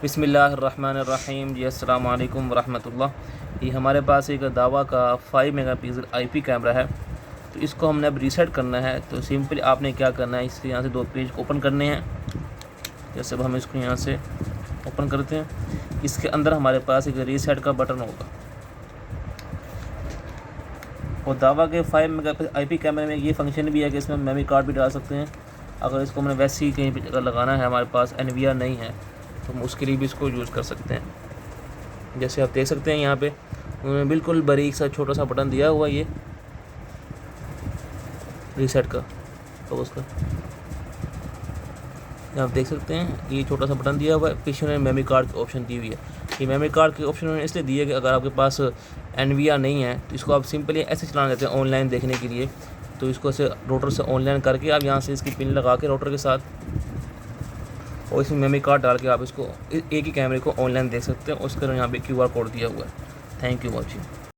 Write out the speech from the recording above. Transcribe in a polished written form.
बिस्मिल्लाहिर्रहमानिर्रहीम जी, अस्सलाम वालेकुम वरहमतुल्लाह। ये हमारे पास एक दावा का 5 मेगापिक्सल आईपी कैमरा है। तो इसको हमने अब रीसेट करना है। तो सिंपली आपने क्या करना है, इससे यहाँ से 2 पेज ओपन करने हैं। जैसे अब हम इसको यहाँ से ओपन करते हैं, इसके अंदर हमारे पास एक रीसेट का बटन होगा। और दावा के 5 मेगापिक्सल आईपी कैमरे में ये फंक्शन भी है कि इसमें मेमोरी कार्ड भी डाल सकते हैं। अगर इसको हमने वैसे ही कहीं पर लगाना है, हमारे पास एनवीआर नहीं है, तो हम उसके लिए भी इसको यूज़ कर सकते हैं। जैसे आप देख सकते हैं यहाँ पे उन्होंने बिल्कुल बारीक सा छोटा सा बटन दिया हुआ है, ये रीसेट का। तो उसका आप देख सकते हैं ये छोटा सा बटन दिया हुआ है। पीछे उन्होंने मेमोरी कार्ड की ऑप्शन दी हुई है। ये मेमोरी कार्ड की ऑप्शन उन्होंने इसलिए दी है कि अगर आपके पास एनवीआर नहीं है तो इसको आप सिंपली ऐसे चलाना चाहते हैं ऑनलाइन देखने के लिए, तो इसको ऐसे रोटर से ऑनलाइन करके आप यहाँ से इसकी पिन लगा के रोटर के साथ और इसमें मेमोरी कार्ड डाल के आप इसको एक ही कैमरे को ऑनलाइन देख सकते हैं। उसके यहाँ पे QR कोड दिया हुआ है। Thank you watching.